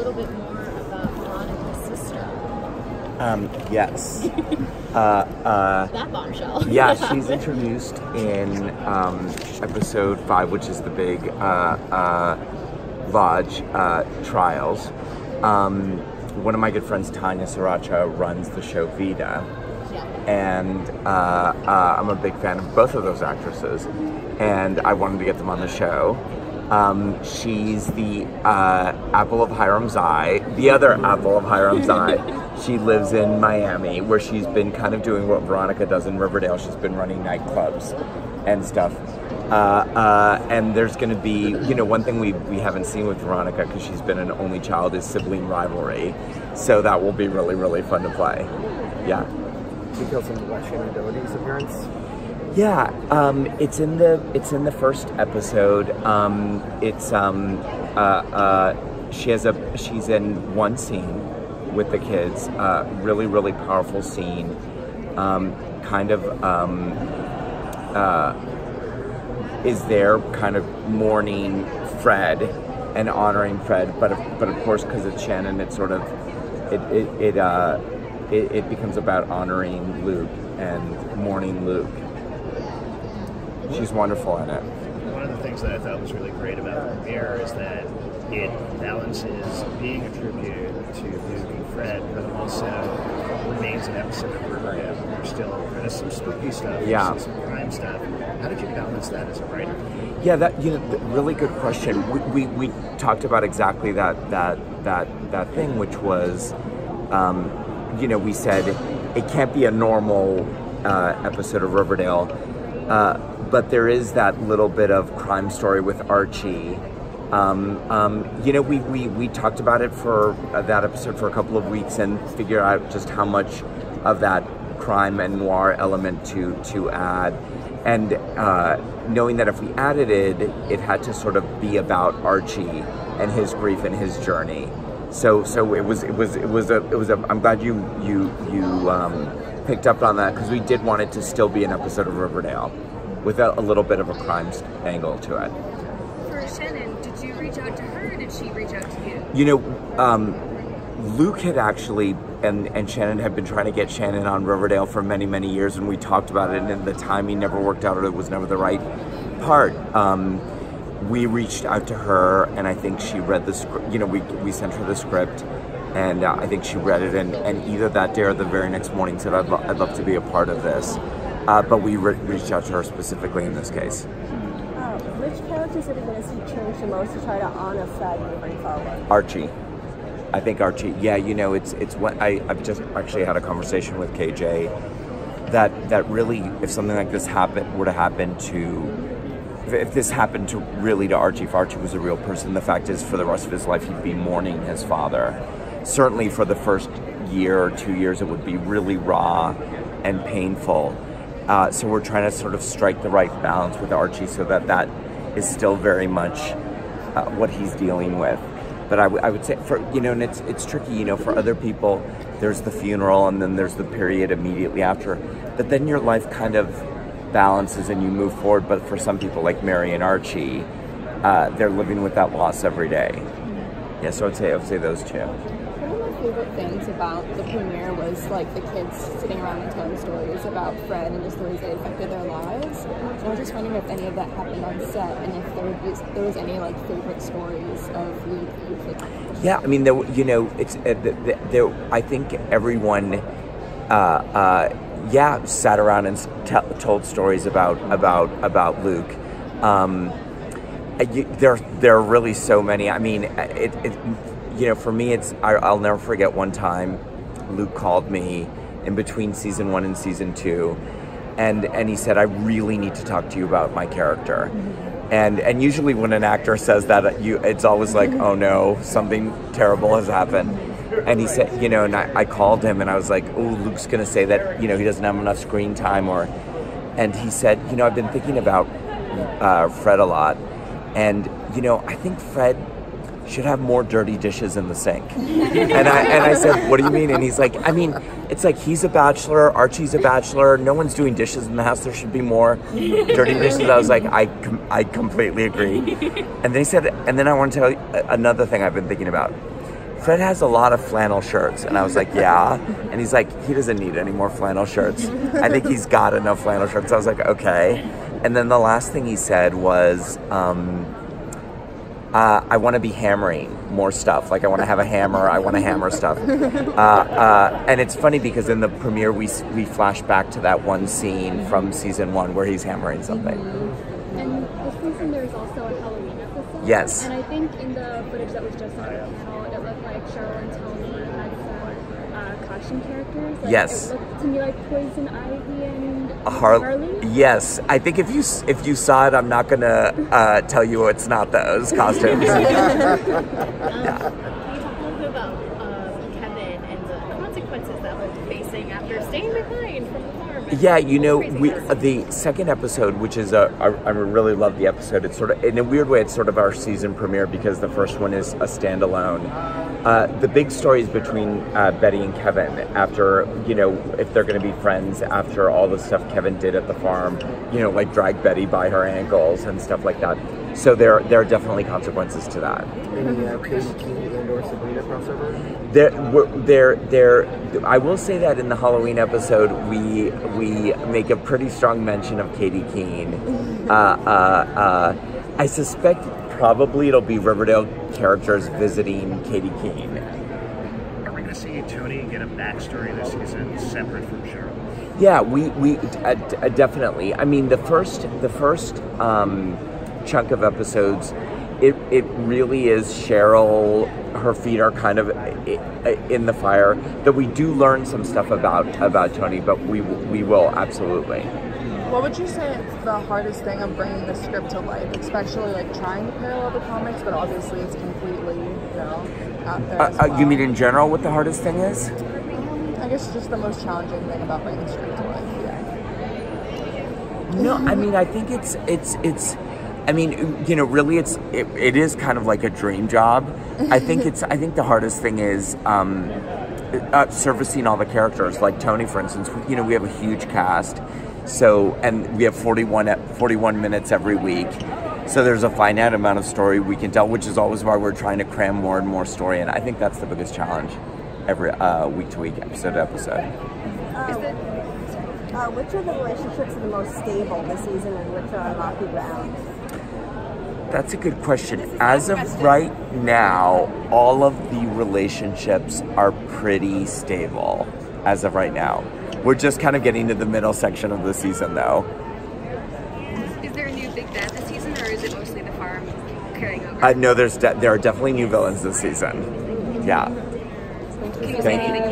little bit more about Veronica's sister? Yes. That bombshell. Yeah, she's introduced in episode 5, which is the big Lodge trials. One of my good friends, Tanya Sriracha, runs the show Vida. And I'm a big fan of both of those actresses, and I wanted to get them on the show. She's the apple of Hiram's eye, the other apple of Hiram's eye. She lives in Miami, where she's been kind of doing what Veronica does in Riverdale. She's been running nightclubs and stuff. And there's going to be, you know, one thing we haven't seen with Veronica, because she's been an only child, is sibling rivalry. So that will be really, really fun to play. Yeah. Details on the Shannon Abilities appearance? Yeah, it's in the first episode. She's in one scene with the kids. Really, really powerful scene. Is there kind of mourning Fred and honoring Fred, but of course, because it's Shannon, it's sort of it becomes about honoring Luke and mourning Luke. She's wonderful in it. One of the things that I thought was really great about the premiere is that it balances being a tribute to Luke and Fred, but also remains an episode of Riverdale. There's some spooky stuff, yeah, some crime stuff. How did you balance that as a writer? Yeah, really good question. We talked about exactly that thing, which was, we said it can't be a normal episode of Riverdale, but there is that little bit of crime story with Archie. We talked about it for that episode for a couple of weeks and figured out just how much of that crime and noir element to add. And knowing that if we added it, it had to sort of be about Archie and his grief and his journey. So it was I'm glad you picked up on that, because we did want it to still be an episode of Riverdale with a little bit of a crime angle to it. For Shannon, did you reach out to her, or did she reach out to you? You know, Luke had actually, and Shannon had been trying to get Shannon on Riverdale for many, many years, and we talked about it, and the timing never worked out, or it was never the right part. We reached out to her, and I think she read the script. You know, we sent her the script, and I think she read it, and either that day or the very next morning said, I'd love to be a part of this. But we reached out to her specifically in this case. Which characters are you going to see change the most to try to honor Fred moving forward? Archie. I think Archie. Yeah, it's when I've just actually had a conversation with KJ that really, if something like this were to happen to, if this happened to Archie, if Archie was a real person, the fact is for the rest of his life he'd be mourning his father. Certainly for the first year or 2 years it would be really raw and painful. So we're trying to sort of strike the right balance with Archie so that is still very much what he's dealing with. But I would say, and it's tricky, for other people, there's the funeral and then there's the period immediately after. But then your life kind of balances and you move forward. But for some people like Mary and Archie, they're living with that loss every day. Yeah, so I would say those two. One of my favorite things about the premiere was like the kids sitting around and telling stories about Fred and just the ways that affected their lives. And I was just wondering if any of that happened on set, and if there was any like favorite stories of Luke. Yeah, I mean, I think everyone, sat around and told stories about Luke. There are really so many. I mean, for me, I'll never forget one time Luke called me in between season 1 and season 2, and he said, I really need to talk to you about my character. And usually when an actor says that, it's always like, oh no, something terrible has happened. And he said, and I called him and I was like, oh, Luke's gonna say that, he doesn't have enough screen time, and he said, I've been thinking about Fred a lot. And, I think Fred should have more dirty dishes in the sink. And I said, what do you mean? And he's like, I mean, it's like he's a bachelor, Archie's a bachelor, no one's doing dishes in the house, there should be more dirty dishes. I was like, I completely agree. And then he said, and then I want to tell you another thing I've been thinking about. Fred has a lot of flannel shirts. And I was like, yeah. And he's like, he doesn't need any more flannel shirts. I think he's got enough flannel shirts. I was like, okay. And then the last thing he said was, I want to be hammering more stuff. Like, I want to have a hammer. I want to hammer stuff. And it's funny because in the premiere, we flash back to that one scene from season 1 where he's hammering something. And this season, there's also a Halloween episode. Yes. And I think in the footage that was just on the panel, it looked like Cheryl and Tony had some costume characters. Like, yes. It looked to me like Poison Ivy and Harley. Yes. I think if you saw it, I'm not gonna tell you it's not those costumes. Can you talk a little bit about Kevin and the consequences that we're facing after staying behind from the farm? Yeah, you know, the second episode, which is I really love the episode. It's sort of, in a weird way, it's sort of our season premiere because the first one is a standalone. The big story is between Betty and Kevin after, you know, if they're going to be friends after all the stuff Kevin did at the farm, you know, like drag Betty by her ankles and stuff like that. So there are definitely consequences to that. Any Katie Keene and/or Sabrina crossover? I will say that in the Halloween episode, we make a pretty strong mention of Katie Keene. I suspect probably it'll be Riverdale characters visiting Katie Keene. Are we going to see Tony get a backstory this season separate from Cheryl? Yeah, we definitely. I mean, the first chunk of episodes, it really is Cheryl. Her feet are kind of in the fire. That we do learn some stuff about Tony, but we will absolutely. What would you say is the hardest thing of bringing the script to life, especially like trying to parallel the comics, but obviously it's completely, you know, out there as well? You mean in general what the hardest thing is? I guess just the most challenging thing about bringing the script to life, yeah. No, I mean, I think it's I mean, you know, really it is kind of like a dream job. I think the hardest thing is servicing all the characters. Like Tony, for instance, you know, we have a huge cast. So, and we have 41 minutes every week. So there's a finite amount of story we can tell, which is always why we're trying to cram more and more story. And I think that's the biggest challenge every week to week, episode to episode. Which of the relationships are the most stable this season and which are on rocky ground? That's a good question. As of right now, all of the relationships are pretty stable as of right now. We're just kind of getting to the middle section of the season, though. Is there a new big bad this season, or is it mostly the farm carrying over? No, there are definitely new villains this season. Yeah. Can you say anything about